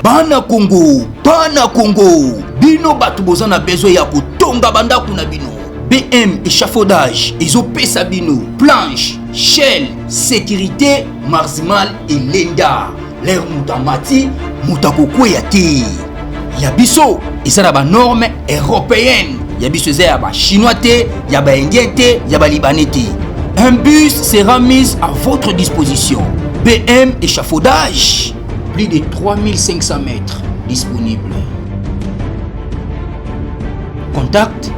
Bana Congo, bino batu boza na besoin ya kotonga bandaku na bino. BM échafaudage, ezopesa bino, planche, shell, sécurité, marzimal et lenda. L'air mutamati, mutakokweya te. Yabiso, eza na ba norme européenne. Yabiso eza ya ba chinois te, ya ba indien te, ya ba libanais te. Un bus sera mis à votre disposition. BM échafaudage, plus de 3500 mètres disponibles. Contact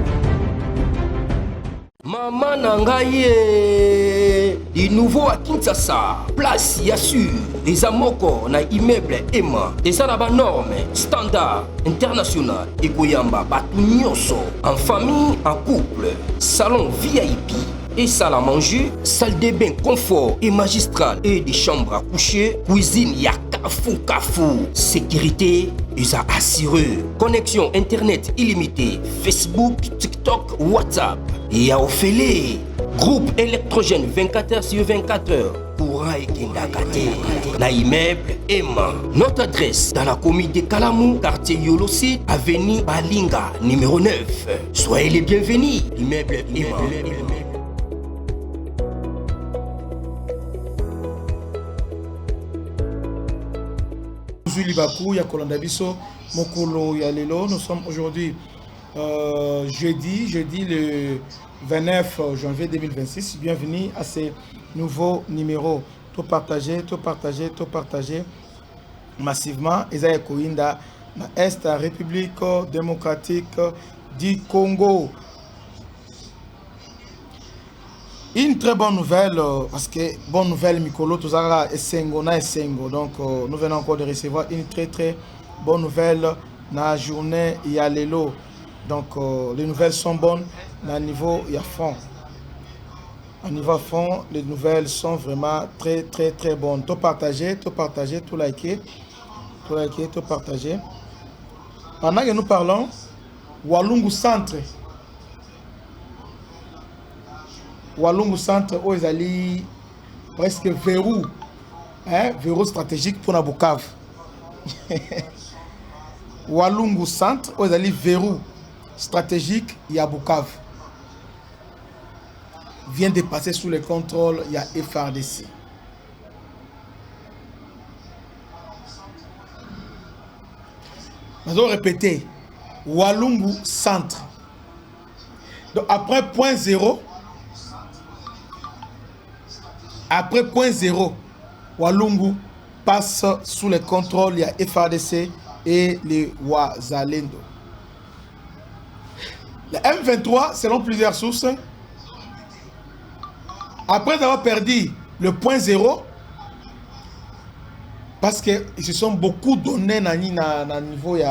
Maman Nangaye, du nouveau à Kinshasa, place Yassur, des amoko na immeuble Emma, des arabes normes, standard, international, et Koyamba, Batunyoso, en famille, en couple, salon VIP, et salle à manger, salle de bain confort et magistrale et des chambres à coucher, cuisine Kafou, sécurité isa assuré, connexion internet illimité, Facebook, TikTok, WhatsApp et à Ophélie, groupe électrogène 24h/24 courant et Kindakate, na immeuble Emma. Notre adresse dans la commune de Kalamou, quartier Yolosi, avenue Balinga, numéro 9. Soyez les bienvenus, immeuble Emma. Nous sommes aujourd'hui jeudi le 29 janvier 2026. Bienvenue à ce nouveau numéro. Tout partager massivement. Esaïe Koinda, Est République démocratique du Congo. Une très bonne nouvelle, parce que bonne nouvelle, Mikolo, tout ça, Essengo. Donc, nous venons encore de recevoir une très bonne nouvelle dans la journée Yalelo. Donc, les nouvelles sont bonnes à niveau fond. À niveau fond, les nouvelles sont vraiment très bonnes. Tout partager, tout liker, tout partager. Pendant que nous parlons, Walungu Centre. Walungu Centre, où ils allaient presque verrou stratégique pour Nabukav. Walungu Centre, où ils allaient verrou stratégique, il y a Bukav. Vient de passer sous le contrôle, il y a FRDC. Nous allons répéter. Walungu Centre. Donc après point 0, Walungu passe sous le contrôle, il y a FRDC et les Wazalendo. Le M23, selon plusieurs sources, après avoir perdu le point 0, parce qu'ils se sont beaucoup donné dans le niveau il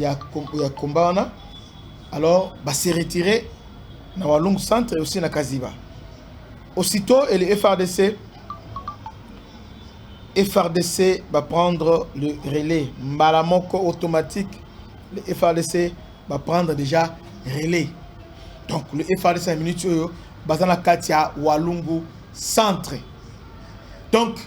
y a combat, alors bah, s'est retiré dans Walungu Centre et aussi dans Kaziba. Aussitôt, et le FRDC va prendre le relais. Malamoko automatique, le FRDC va prendre déjà relais. Donc, le FRDC a une minute, Bazana Katia Walungu Centre. Donc,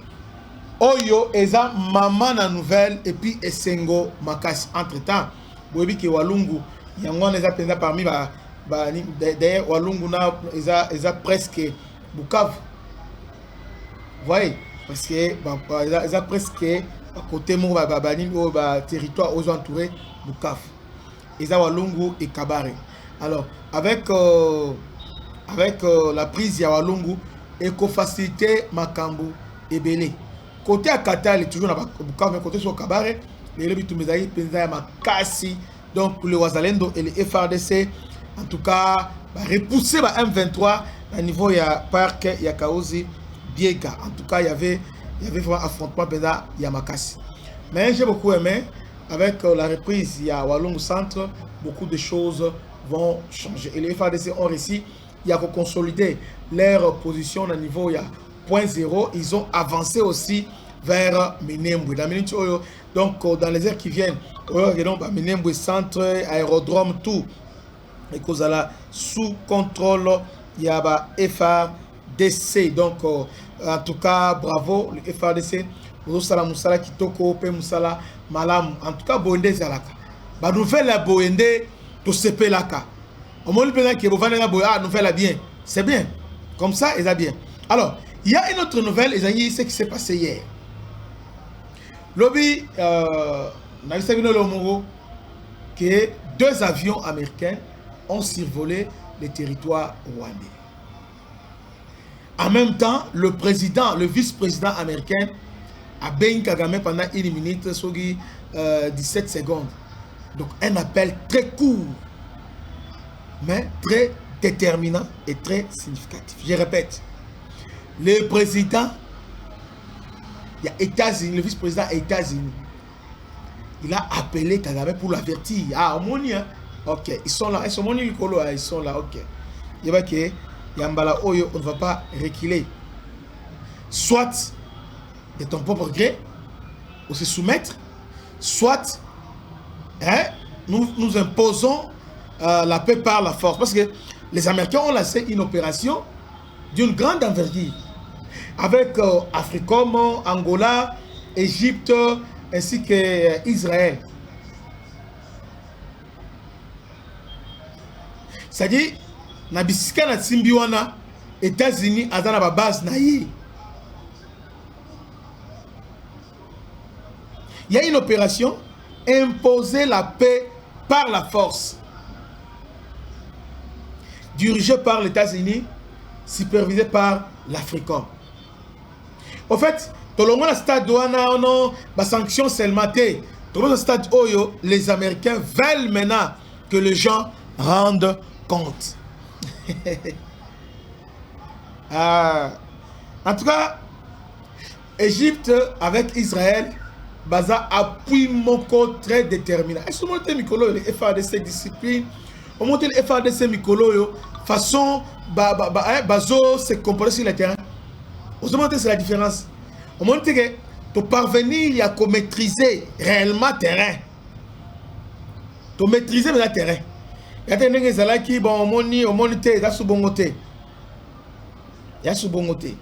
Oyo eza maman na nouvelle et puis Essengo Makasi. Entre-temps, vous voyez que Walungu, il y a un penza parmi d'ailleurs Walungu na eza presque Bukavu. Vous voyez, parce que eza presque à côté mon territoire aux entourés Bukavu. Eza Walungu et Kabare. Alors, avec la prise de Walungu, et faciliter Makambu et Belé. Côté à Katal, toujours dans Bukavu, mais côté sur Kabare, les Lebitumezai, Penza Makasi, donc le Wazalendo et le FRDC, en tout cas, repousser la M23 à niveau il y a parc, il y a Kaozi, Biega. En tout cas, il y avait vraiment affrontement Penza Yamakasi. Mais j'ai beaucoup aimé, avec la reprise, il y a Walungu Centre, beaucoup de choses vont changer. Et les FRDC ont réussi, il y a consolider leur position au niveau il y a point 0. Ils ont avancé aussi vers Minembwe. Donc dans les heures qui viennent, Minembwe Centre, aérodrome, tout. Et cause là sous contrôle, il y a FRDC. Donc en tout cas, bravo le FRDC Osala musala kitoko pe musala malam. En tout cas boende zalaka. Ba nouvelle la boende to sepelaka. On m'a dit que ah nouvelle bien. C'est bien. Comme ça, ils a bien. Alors, il y a une autre nouvelle, ce qui s'est passé hier. Lobby, que 2 avions américains ont survolé le territoire rwandais. En même temps, le vice-président américain a béni Kagame pendant 1 minute, 17 secondes. Donc, un appel très court, mais très déterminant et très significatif. Je répète, le président, il y a États-Unis, le vice-président des États-Unis, il a appelé Kagame pour l'avertir. Ah, Omonia, ok, ils sont là, ils sont là, ok. Il y a que Yambala Oyo, on ne va pas reculer. Soit de ton propre gré, ou se soumettre, soit hein, nous imposons la paix par la force. Parce que les Américains ont lancé une opération d'une grande envergure avec Africom, Angola, Égypte ainsi que Israël. C'est-à-dire, na bisika na Simbiwana, États-Unis azana ba base na yi. Il y a une opération imposer la paix par la force, dirigée par les États-Unis, supervisée par l'Africom. En fait, tout le monde a stade douana, non, la sanction seulement. Tout le stade Oyo, les Américains veulent maintenant que les gens rendent compte. En tout cas, Égypte avec Israël, baza appui moko très déterminant. Et ce moment Mikolo, le FARDC discipline, au moment le FARDC Mikolo, façon bazo se comporter sur le terrain. Au moment c'est la différence. Au moment que pour parvenir à maîtriser réellement le terrain, pour maîtriser le terrain. Il y a des gens qui bon moni au monité da subongote. Ya subongote.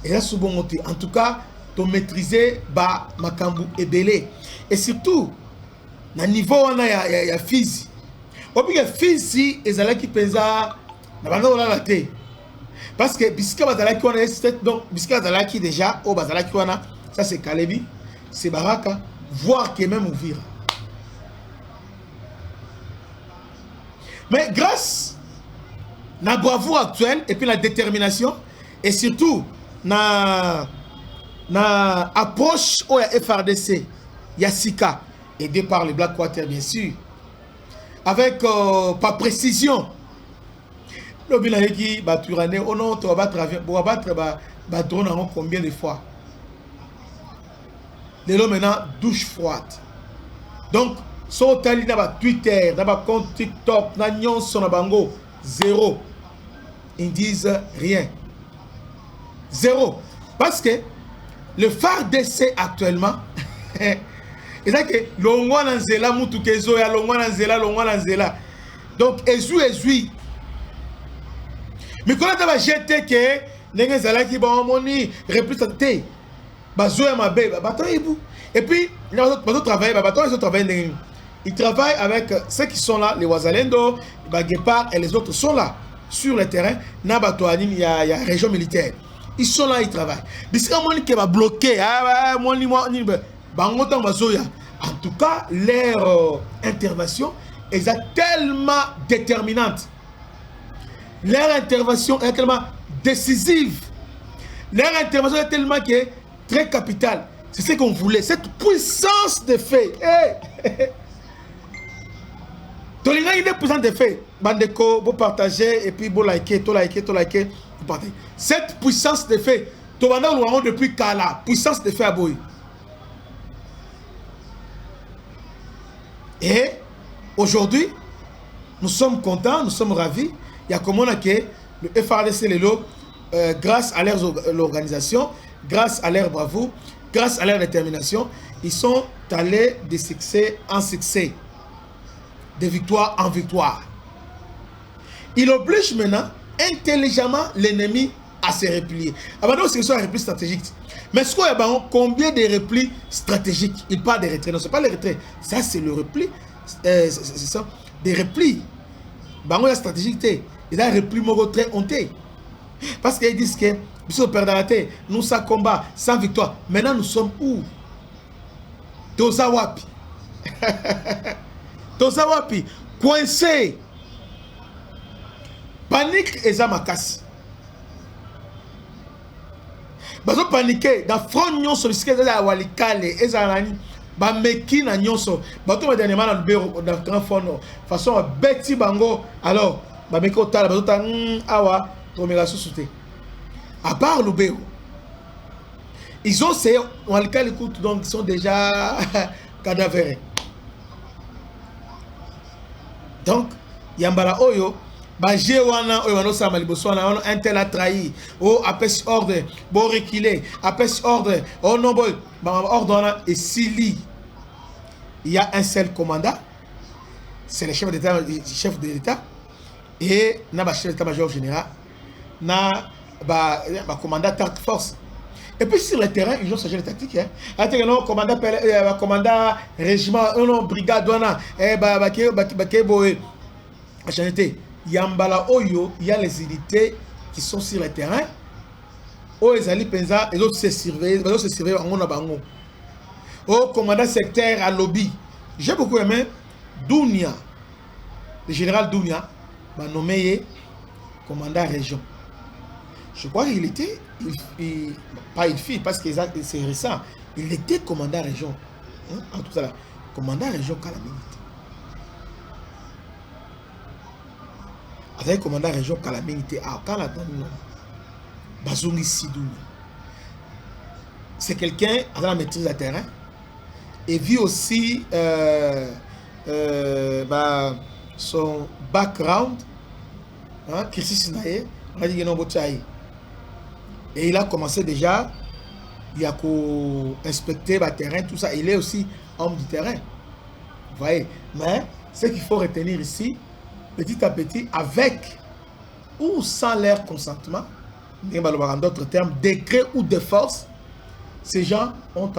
Et là subongote. En tout cas, pour maîtriser ba makambu ebele. Et surtout na niveau on a Fizi. Obiga Fizi ezalaki penza na bando la té. Parce que bisika bazalaki on a donc bisika bazalaki déjà au bazalaki on a ça c'est Kalebi, c'est Baraka, voire que même Ouvira. Mais grâce à la bravoure actuelle et puis la détermination et surtout na approche au FRDC, Yassika, aidé par les Blackwater bien sûr, avec par précision, le bilan qui va tourner, on va battre drone combien de fois. Les lots maintenant douche froide. Donc, sur Twitter, dans compte TikTok, dans Nyon, son bango, zéro. Ils disent rien. Zéro. Parce que le phare d'essai actuellement, c'est que l'ongwa nanzela mutu kezo ya l'ongwa nanzela. Donc, ezu. Mais quand on va jeter que n'engue zala qui bon moni représenté, bazoya mabe, bato et puis les autres travaillent, ils travaillent avec ceux qui sont là, les Wazalendo, les Baguépard et les autres sont là sur le terrain. Il y a région militaire. Ils sont là, ils travaillent. Mais si on qui va bloquer, en tout cas, leur intervention est tellement déterminante. Leur intervention est tellement décisive. Leur intervention est tellement très capitale. C'est ce qu'on voulait, cette puissance de fait. Tolinga une puissance de fait. Bandeko, vous partagez et puis vous likez, vous partagez. Cette puissance de fait, tu vas nous depuis Kala, puissance de fait à Boy. Et aujourd'hui, nous sommes contents, nous sommes ravis. Il y a comme on a que le FRDC grâce à l'organisation, grâce à leur bravoure, grâce à leur détermination, ils sont allés de succès en succès, de victoire en victoire. Il oblige maintenant intelligemment l'ennemi à se replier. Maintenant, c'est un repli stratégique. Mais ce qu'on a, combien de replis stratégiques? Il parle des retraits. Non, ce n'est pas les retraits. Ça, c'est le repli. C'est ça. Des replis. Il y a stratégique. Il y a un repli très honté. Parce qu'ils disent que nous sommes perdus dans la terre. Nous sommes combat sans victoire. Maintenant, nous sommes où? Tozawapi. Tozawapi. Coincé. Panique et Zamakasi. Bazo paniqué dans front nyonso bisike za walikale ezalani ba meki na nyonso bato ba dernièrement na bureau dans grand fond façon beti bango alors ba meki otala bazo ta awa tomela susute à part le bureau ils ont essayé walikale écoute donc ils sont déjà cadavérés donc yambala oyo Bagé wana oyano sama liboso wana un tel a trahi oh apes ordre bon reculer apes ordre oh non boy ordre et sili il y a un seul commandant c'est le chef de l'état et na ba chef d'état-major général na ba commandant task force et puis sur le terrain ils ont changé de tactique hein attends non commandant régiment non brigade wana ba ke boy a changé. Yambala Oyo, il y a les unités qui sont sur le terrain. Oh, les alliés pensa, les autres se surveillent, en bango. Oh, commandant secteur à lobby. J'ai beaucoup aimé Dounia, le général Dounia, m'a nommé commandant région. Je crois qu'il était, pas une fille, parce que c'est récent, il était commandant région. Hein, en tout cas, commandant région Calamité. Avec le commandant région Calamité à Canada, Bazungi Sidou. C'est quelqu'un qui a la maîtrise du terrain et vit aussi son background, hein, et il a commencé déjà, il a inspecté le terrain, tout ça. Il est aussi homme du terrain. Vous voyez, mais ce qu'il faut retenir ici, petit à petit, avec ou sans leur consentement, en d'autres termes, décret ou de force, ces gens nous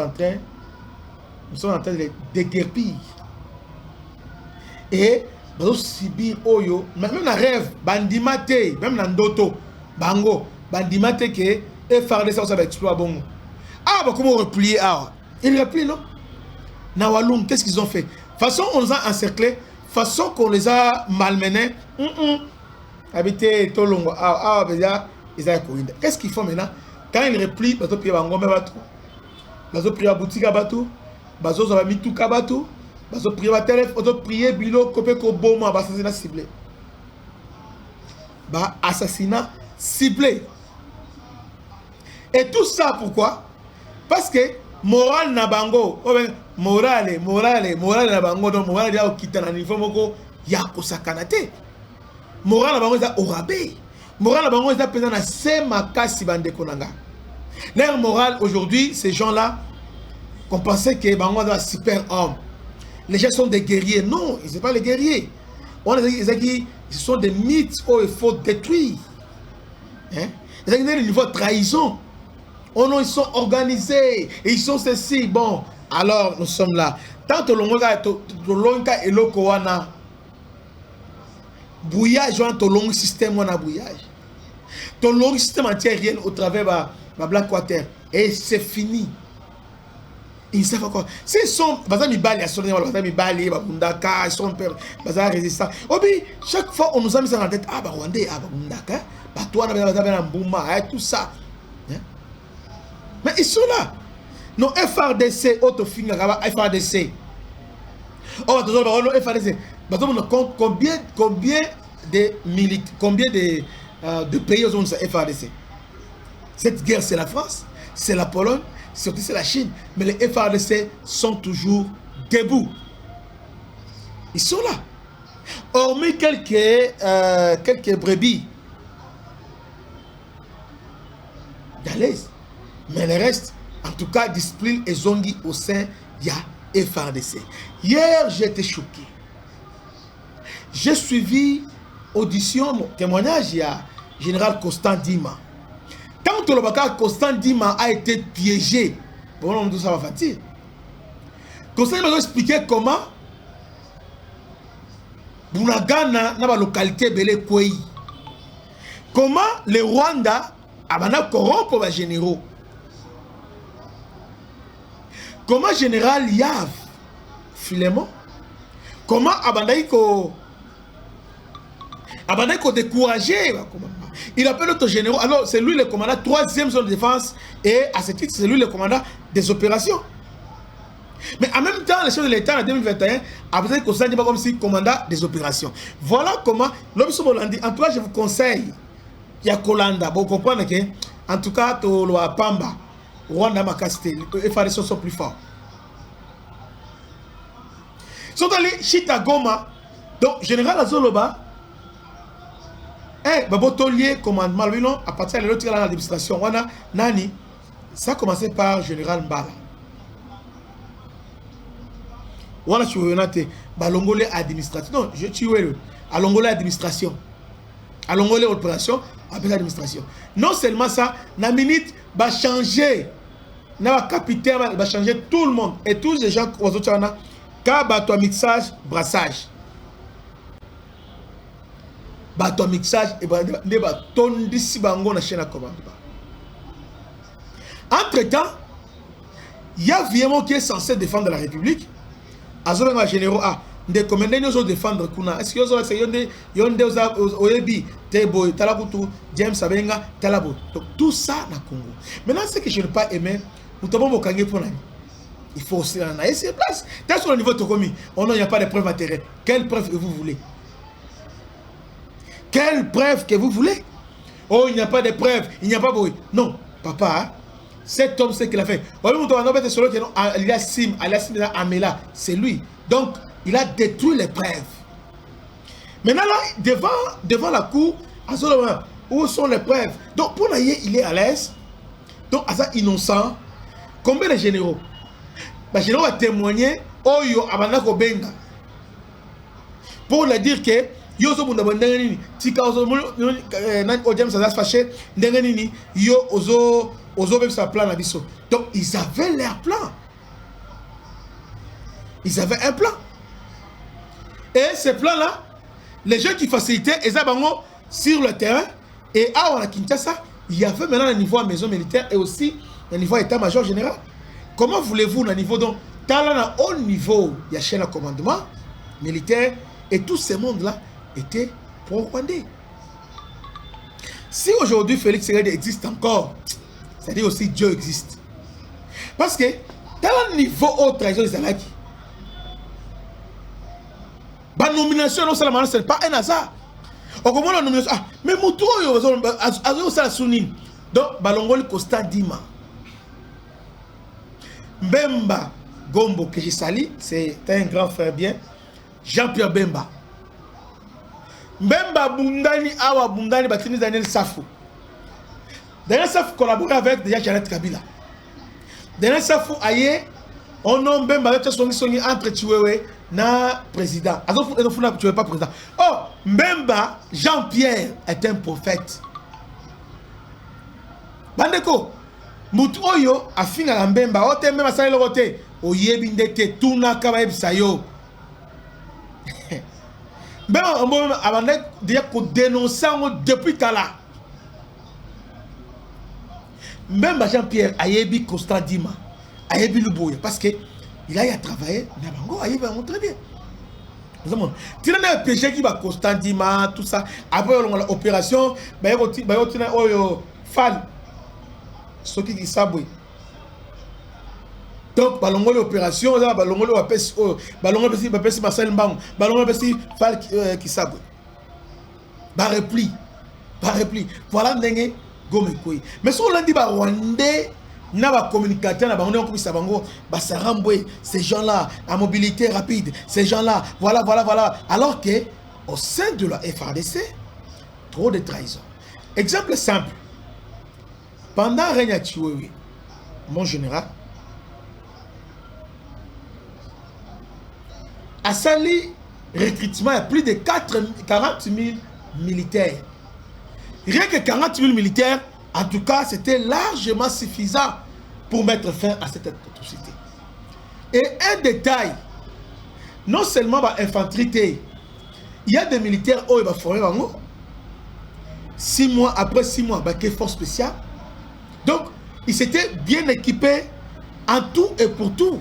sont en train de les déguerpir. Et nous subir oyo, même dans rêve, bandimate, même dans doto, bango, bandimate que et faire ça va exploiter bon. Ah, bah comment replier ah, ils replient non? Nawaloum, qu'est-ce qu'ils ont fait? Façon on les a encerclés. Façon qu'on les a malmenés, habité Tolongo, qu'est-ce qu'ils font maintenant? Quand ils replient, ils prient Bangombe Batou, ils prient Boutique Batou, ils mis tout Kabatou, ils prient téléphone, ils prient Bilo, Kopeko Boma, assassinat ciblé. Assassinat ciblé. Et tout ça pourquoi? Parce que moral na bango, morale na bango donc morale ya okita na niveau moko ya kosakanate. Morale na bango za orabe. Morale na bango za pesa na sema kasi bande konanga. Leur morale aujourd'hui, ces gens-là qu'on pensait que bango za super homme. Les gens sont des guerriers. Non, ils ne sont pas les guerriers. Ce sont des mythes où il faut détruire. Hein? Ils ont le niveau de trahison. Oh non, ils sont organisés, et ils sont ceci. Bon, alors nous sommes là. Tant que l'onga et l'okowana, bouillage, ton long système, on a bouillage. Ton long système entier rien au travers de Black Water. Et c'est fini. Ils savent encore. S'ils sont, ils sont résistants. Chaque fois, on nous a mis ça dans la tête. Ah, Rwandais, ah, Bundaka, toi, tout ça. Mais ils sont là. Non, FRDC, Autofinga, FRDC. Oh, FRDC. Combien de militaires, combien de pays ont ce FRDC? Cette guerre, c'est la France, c'est la Pologne, surtout c'est la Chine. Mais les FRDC sont toujours debout. Ils sont là. Hormis quelques brebis d'Alaise. Mais le reste, en tout cas, discipline et zongi au sein de la FRDC. Hier, j'étais choqué. J'ai suivi audition, témoignage, il y a général Constant Dima. Tant que le Baka Constant Dima a été piégé, bon, tout ça va fatiguer. Constant Dima va expliquer comment Bunagana n'a pas localité belé Kwei. Comment le Rwanda a corrompu les généraux. Comment général Yav Philémon, comment Abanaïko décourager. Il appelle notre général. Alors, c'est lui le commandant 3e zone de défense et à ce titre, c'est lui le commandant des opérations. Mais en même temps, les chefs de l'État en 2021 a besoin qu'on s'en dise pas comme si commandant des opérations. Voilà comment l'homme sur Bolandi. En tout cas, je vous conseille, il y a Kolanda. Vous comprenez que, en tout cas, Tolo Pamba, Rwanda Makasté, les FARC sont plus forts. Sont allés Chita Goma, donc général Azoloba. Babotolier, commandement, lui, non, à partir de l'autre l'administration, on a Nani, ça a commencé par général Mbala. On a tué Balongolé administration. Non, je tue Alongolé administration. Alongolé opération, après l'administration. Non seulement ça, la minute va changer. La capitaine va changer tout le monde. Et tous les gens qui ont bateau mixage, brassage. Bateau mixage et ton d'ici bango na chaîne à commande. Entre-temps, il y a Viemo qui est censé défendre la République. Azobenga généraux a des commandants nous défendre kuna. Est-ce que vous avez yonde oyebi tebo talabutu James Abenga talabo. Donc tout ça na Congo. Maintenant ce que je n'ai pas aimé, nous t'avons mokange pour nani. Il faut aussi en aller sur place. T'as sur le niveau Tokomi, on n'y a pas de preuves matérielles. Quelle preuve que vous voulez? Quelle preuve que vous voulez? Oh, il n'y a pas de preuves, il n'y a pas de... Non, papa, hein? Cet homme, c'est qu'il a fait. Il a Sim, Amela, c'est lui. Donc, il a détruit les preuves. Maintenant, là, devant la cour, où sont les preuves? Donc, pour Naye, il est à l'aise. Donc, Asa innocent. Combien de généraux? Les généraux ont témoigné, Oyo, Abanako Benga. Pour leur dire que, yo zo bunda bandengani tika ozo nan odiam ça fâché ndengani yo ozo même sa plan na biso. Donc ils avaient leur plan. Ils avaient un plan. Et ce plan là, les gens qui facilitaient Ezabango sur le terrain et à Kinshasa, il y avait maintenant un niveau à maison militaire et aussi un niveau à état-major général. Comment voulez-vous un niveau donc talent à haut niveau, il y a chaîne à commandement militaire et tout ce monde là était pro-rwandais. Si aujourd'hui Félix Tshisekedi existe encore, c'est-à-dire aussi Dieu existe. Parce que dans le niveau haute trahison des Alaki, la nomination non seulement ce n'est pas un hasard. On comprend la nomination. Ah, mais Moutou, donc Balongoli Costa Dima. Bemba Gombo que j'ai sali, c'est un grand frère bien. Jean-Pierre Bemba. Bemba Bundani Awa Bundani Batini Daniel Safou. Daniel Safou collabore avec déjà Janet Kabila. Daniel Safou aye, on nomme Bemba avec Songi entre Chiwewe na président. Alors tu veux pas président. Oh, Bemba Jean-Pierre est un prophète. Bandeko, Mutu Oyo a fini à la Bemba. Ote même à sa l'orote. Oyebi ndete tuna kaba ebisayo. Ben, on a déjà dénoncé depuis Kala. Même Jean-Pierre Ayebi Constant Dima, Ayebi Luboya, parce qu'il a travaillé, Ayebi va montrer bien. Tu as un péché qui va Constant Dima, tout ça. Après l'opération, il y a un fall. Ce qui est saboué. Donc, ballon l'opération, ballon l'opération, Marcel Mbang, ballon l'opération, Fall qui saboué. Par repli. Voilà n'engé Gomekoi. Mais si on l'a dit, Rwandais, n'a pas communicateur, n'a pas on sabango, Basaramboué, ces gens-là, à mobilité rapide, ces gens-là, voilà. Alors que, au sein de la FARDC, trop de trahison. Exemple simple. Pendant Régna Chiwewe, mon général, a sali recrutement à plus de 40 000 militaires. Rien que 40 000 militaires En tout cas, c'était largement suffisant pour mettre fin à cette atrocité. Et un détail, non seulement l'infanterie, il y a des militaires qui ont formé 6 mois, après 6 mois, qui est force spéciale. Donc, ils s'étaient bien équipés en tout et pour tout.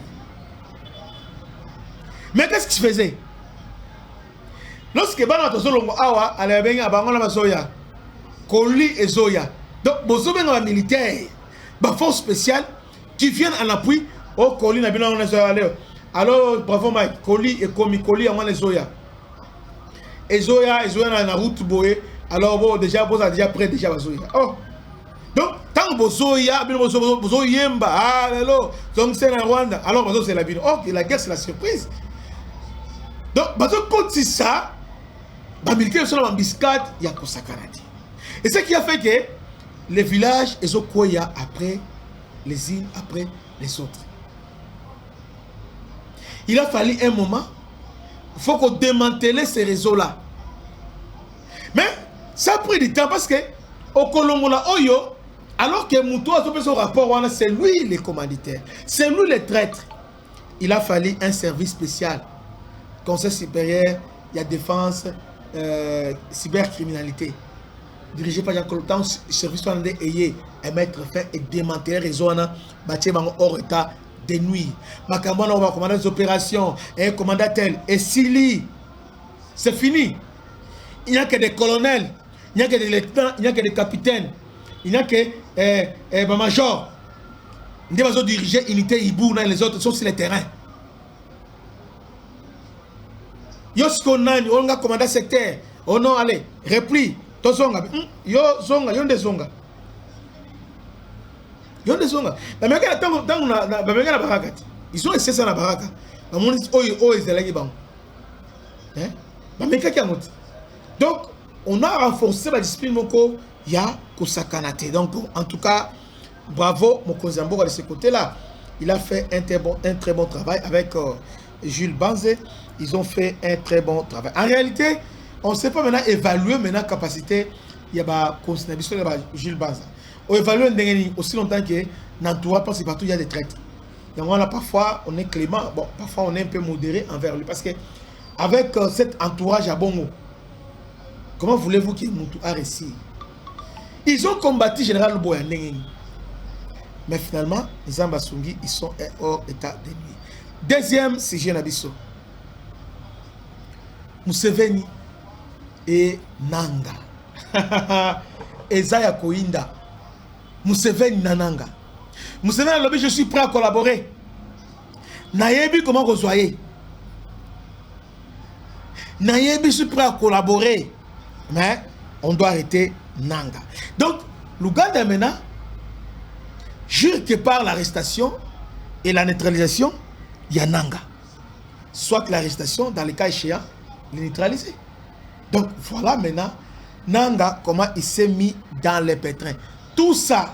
Mais qu'est-ce qu'ils faisaient? Lorsque les militaires, les forces spéciales qui viennent en appui, oh, Koli n'a bien alors, bravo Mike, Koli et Komi, Koli à les Zoya. Et Zoya dans la route boye, alors bon, déjà, vous avez déjà prêt déjà Zoya. Oh, donc, tant que Zoya, vous Yemba, ah, donc c'est la Rwanda, alors c'est la ville. Oh, la guerre, c'est la surprise. Donc, quand c'est ça, les militaires sont en biscade, il y a Kosakanati. Et ce qui a fait que les villages, ils ont quoi après les îles, après les autres. Il a fallu un moment, il faut qu'on démantèle ces réseaux-là. Mais ça a pris du temps parce que au Kolongola Oyo, alors que Moutou a fait son rapport, c'est lui le commanditaire, c'est lui le traître. Il a fallu un service spécial. Conseil supérieur, il y a défense, cybercriminalité. Dirigé par Jean-Claude, service hollandais et mettre fin et démanteler les zones, bâtiment hors état de nuit. Macambo, on va commander des opérations, et commander tel, et Sili, c'est fini. Il n'y a que des colonels, il n'y a que des lieutenants, il n'y a que des capitaines, il n'y a que des majors. Nous devons diriger unité Ibou, les autres sont sur le terrain. Yosko nani, on a commandé secteur. Oh non, allez, repli. To zonga. Yo zonga, yonde zonga. Yonde zonga. La mega tango na mega na baraka. Ils ont essayé ça na baraka. Na moni oyo ezalaki bango. Hein? Ba meka ki amoti. Donc, on a renforcé la discipline moko ya kosakanate. Donc, en tout cas, bravo Mokonzi Mboka de ce côté-là. Il a fait un très bon travail avec Jules Banzé. Ils ont fait un très bon travail. En réalité, on ne sait pas maintenant évaluer la capacité. Il y a Jules Banzé. On évalue aussi longtemps que l'entourage, parce que partout il y a des traites. Donc là, parfois, on est clément, bon, parfois on est un peu modéré envers lui. Parce que avec cet entourage à Bongo, comment voulez-vous qu'il a réussi? Ils ont combattu Général Boyaneng. Mais finalement, les Ambasungi, ils sont hors état de nuit. Deuxième sujet Nabiso. Museveni et Nanga. Ezaya Koinda. Museveni Nananga. Museveni a lobby, je suis prêt à collaborer. Nayebi comment rejoindre. Nayebi, je suis prêt à collaborer. Mais on doit arrêter Nanga. Donc, l'Ouganda maintenant jure que par l'arrestation et la neutralisation, il y a Nanga. Soit l'arrestation, dans le cas échéant, le neutraliser. Donc voilà maintenant Nanga comment il s'est mis dans les pétrins. Tout ça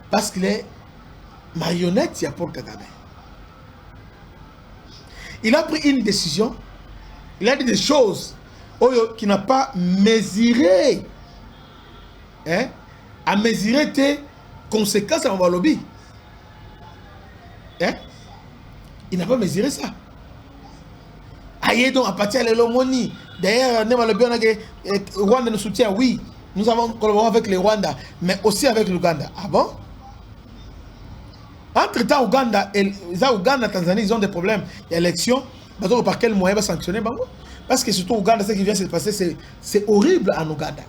parce qu'il est marionnette, il y a Paul Kagame. Il a pris une décision, il a dit des choses qui n'a pas mesuré, hein, à mesurer tes conséquences à mon lobby. Hein? Il n'a pas mesuré ça. Aïe donc à partir de l'Omoni. D'ailleurs, Rwanda nous soutient, oui. Nous avons collaboré avec les Rwandais, mais aussi avec l'Ouganda. Ah bon? Entre-temps, Ouganda et Tanzanie, ils ont des problèmes. Il y a l'élection. Par quel moyen va sanctionner Bango? Parce que surtout Ouganda, ce qui vient de se passer, c'est horrible en Ouganda.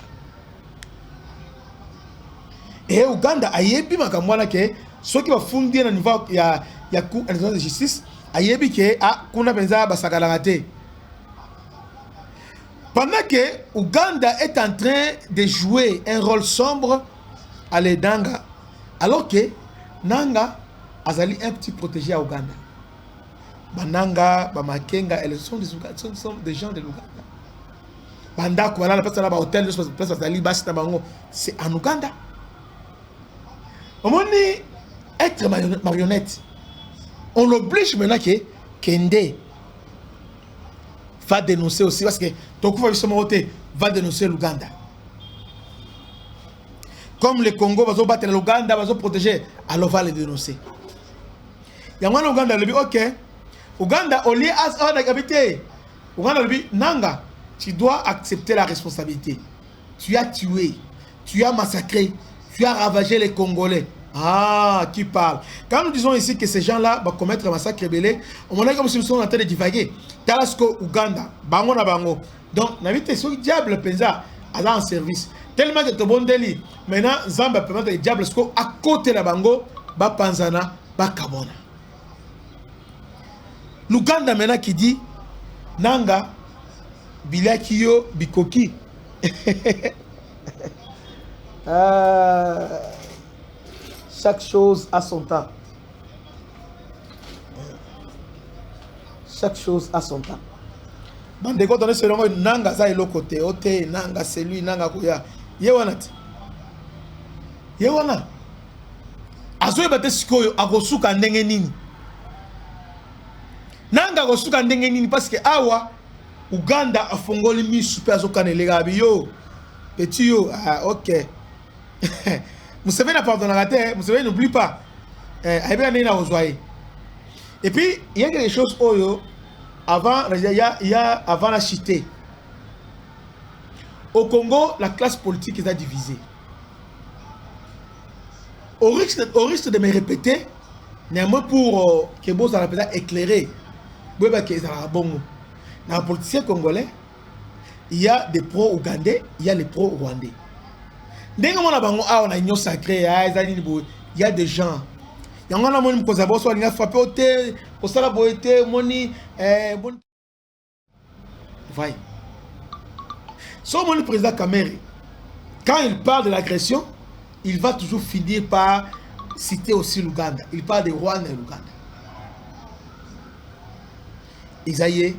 Et Ouganda, aïe, puis ma que ceux qui vont fonder au niveau, il y a cour de justice. Ayebi ke a kuna benza basakalangate. Pendant que Ouganda est en train de jouer un rôle sombre à l'Edanga, alors que Nanga azali un petit protégé à Ouganda. Bananga, Bamakenga, elles sont des gens de l'Ouganda. Banda voilà la place là, hôtel, place azali basi na bango, c'est en Ouganda. On dit être marionnette. On l'oblige maintenant que Kende va dénoncer aussi, parce que Tokufa Bisomote va dénoncer l'Ouganda. Comme le Congo va battre l'Ouganda, va protéger, alors va les dénoncer. Il y a un Ouganda, le dit ok, Ouganda, au lieu d'habiter, Ouganda, le dit Nanga, tu dois accepter la responsabilité. Tu as tué, tu as massacré, tu as ravagé les Congolais. Ah, qui parle? Quand nous disons ici que ces gens-là vont commettre un massacre rebelle, on est comme si nous sommes en train de divaguer. Talasco, Ouganda, Bango na Bango. Donc, n'avez ce diable pensa à en service. Tellement que tu bon délit. Maintenant, Zamba permet le diable à côté de la Bango, ba Panzana, ba Kabona. L'Ouganda maintenant qui dit Nanga, Bilakiyo, Bikoki. Chaque chose a son temps. Chaque chose a son temps. Bande quand on est selon Nanga ça est le côté, ote Nanga c'est lui Nanga kuya. Yewanat. Yewana. Azoe bate sikoyo agosuka ndenge nini. Nanga agosuka ndenge nini parce que awa Uganda a fongoli mi super azokanelega biyo. Petit yo, ah ok. Museveni n'a pardonné la terre, Museveni n'oublie pas. Et puis, il y a quelque chose avant, avant la cité. Au Congo, la classe politique est divisée. Au risque de me répéter, néanmoins pour que vous allez éclairer, dans les politiciens congolais, il y a des pro-ougandais, il y a les pro-rwandais. Il y a des gens. Il y a des gens qui ont frappé au thé, au salaboité, moni. Voyez. Sauf le président Kamere, quand il parle de l'agression, il va toujours finir par citer aussi l'Ouganda. Il parle de Rwanda et l'Ouganda. Isaïe,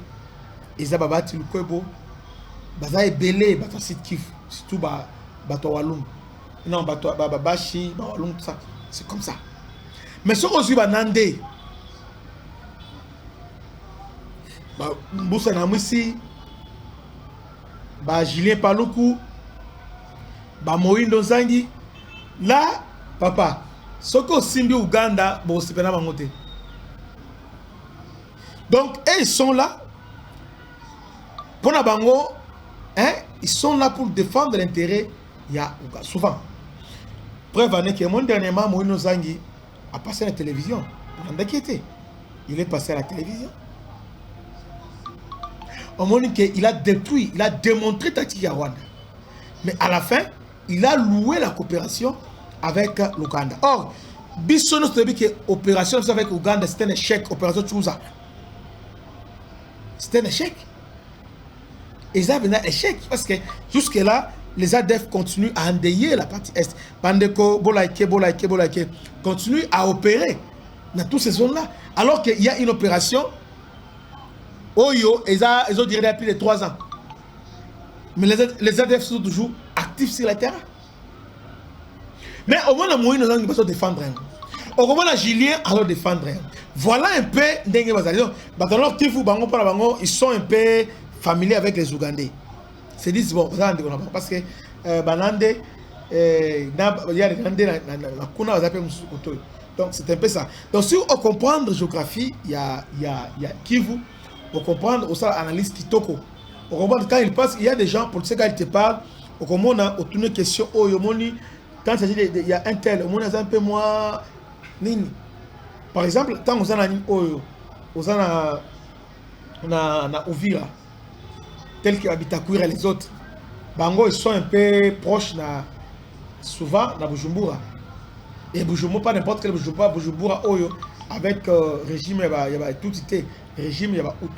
Isababati, Lukwebo, Bazaï Belé, Batasit Kif, surtout Bato Walum. Non, Babashi, Walum, tout ça. C'est comme ça. Mais ce qu'on suit, Nandé, Mboussa Namwissi, Julien Paloukou, Moïndo Zangi, là, papa, ce qu'on simbi Ouganda, c'est pas monter. Donc, ils sont là, pour la bango, hein, ils sont là pour défendre l'intérêt. Il y a souvent. Preuve que mon dernièrement, Moïno Zangi a passé à la télévision. Il est passé à la télévision. On m'a dit qu'il a détruit, il a démontré Tati Rwanda. Mais à la fin, il a loué la coopération avec l'Ouganda. Or, Bissono se dit que l'opération avec l'Ouganda, c'était un échec, opération Tchouza. C'était un échec. Et ça venait un échec parce que jusque-là, les ADF continuent à endayer la partie Est. Bandeko, Bolaike, continuent à opérer dans toutes ces zones-là. Alors qu'il y a une opération, Oyo, ils ont duré depuis les 3 ans. Mais les ADF sont toujours actifs sur le terrain. Mais au moins, nous avons besoin de défendre. Au moins, Julien alors défendre. Voilà un peu ils sont un peu familiers avec les Ougandais. C'est dit bon, parce que Banande, il y a la Kuna, donc c'est un peu ça. Donc si on comprend la géographie, il y a Kivu, on comprend aussi l'analyse Kitoko. On comprend quand il passe, il y a des gens, pour ce quand ils te parlent, on comprend une question, oh, quand il y a un tel, on a un peu moins. Par exemple, quand on a Ouvira, tel que Abitakuira et les autres, Bango, ils sont un peu proches, souvent, dans Bujumbura. Et Bujumbura, pas n'importe quel Bujumbura, avec régime, il y a tout régime, il y a out.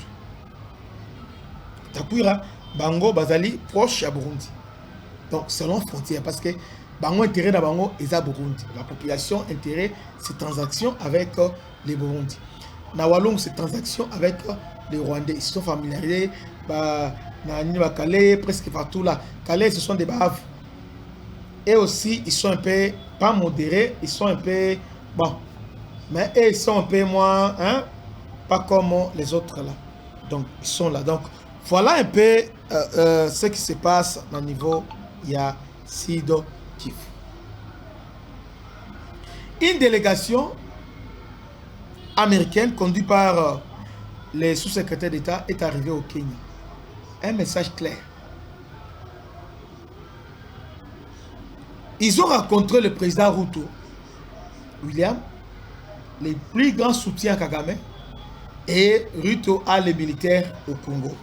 Takuira, Bango, Bazali, proche à Burundi. Donc, selon frontière, parce que Bango intérêt dans Bango et à Burundi. La population intérêt ces transactions avec les Burundi. Nawalong, ces transactions avec les Rwandais. Ils sont familiarisés. Calais, presque partout là. Calais, ce sont des baves. Et aussi, ils sont un peu, pas modérés, ils sont un peu, bon. Mais eux, ils sont un peu moins, hein, pas comme les autres là. Donc, ils sont là. Donc, voilà un peu ce qui se passe au niveau, il y a Sido Kivu. une délégation américaine conduite par les sous-secrétaires d'État est arrivée au Kenya. Un message clair. Ils ont rencontré le président Ruto, William, les plus grands soutiens à Kagame, et Ruto a les militaires au Congo.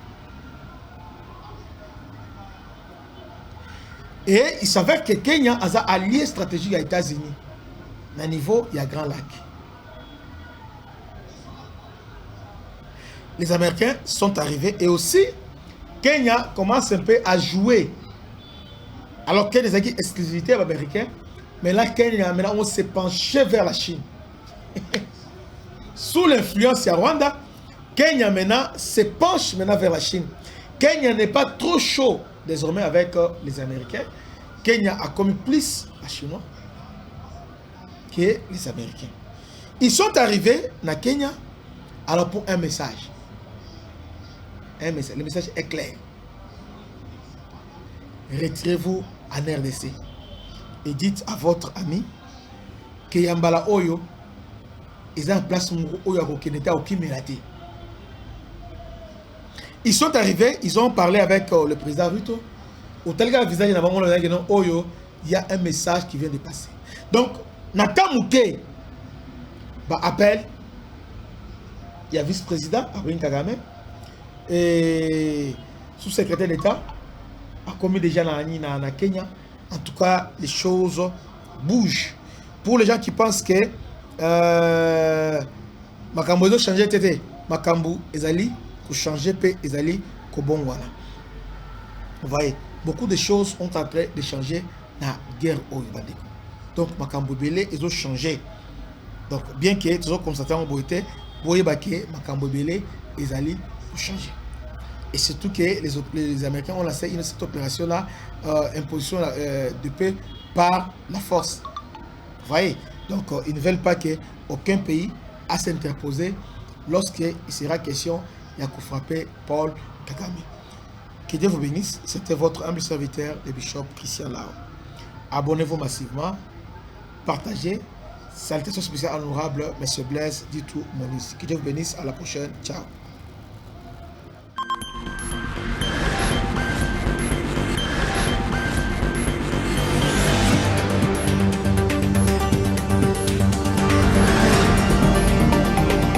Et il s'avère que Kenya a un allié stratégique aux États-Unis. À niveau, il y a Grand Lac. Les Américains sont arrivés et aussi Kenya commence un peu à jouer. Alors qu'il y a des exclusivités américaines, mais là, Kenya, maintenant, on s'est penché vers la Chine. Sous l'influence de Rwanda, Kenya maintenant se penche maintenant vers la Chine. Kenya n'est pas trop chaud désormais avec les Américains. Kenya a commis plus à Chinois que les Américains. Ils sont arrivés dans Kenya alors pour un message. Le message est clair. Retirez-vous en RDC et dites à votre ami que Yambala Oyo est en place Oyo Keneta Okimelate. Ils sont arrivés, ils ont parlé avec le président Ruto. Au tel cas, visage Oyo, il y a un message qui vient de passer. Donc, Nathan Mouké appelle, il y a vice-président, Abraham Kagame, et sous-secrétaire d'État, a commis déjà dans Kenya. En tout cas, les choses bougent. Pour les gens qui pensent que Makambo a changé, Makambo Ezali, pour changer, Ezali, Kobongwana. Vous voyez, beaucoup de choses ont en train de changer dans la guerre au Bandeko. Donc, Makambo Belé, ils ont changé. Donc, bien que tous ont constaté en beauté, Boyebake, Makambo Belé, Ezali, pour changer. Et surtout que les Américains ont lancé cette opération-là, imposition de paix par la force. Vous voyez? Donc, ils ne veulent pas qu'aucun pays à s'interposer lorsqu'il sera question de frapper Paul Kagame. Que Dieu vous bénisse. C'était votre humble serviteur, le bishop Christian Lao. Abonnez-vous massivement, partagez. Salutations spéciales honorables, M. Blaise, dit tout mon ici. Que Dieu vous bénisse. À la prochaine. Ciao.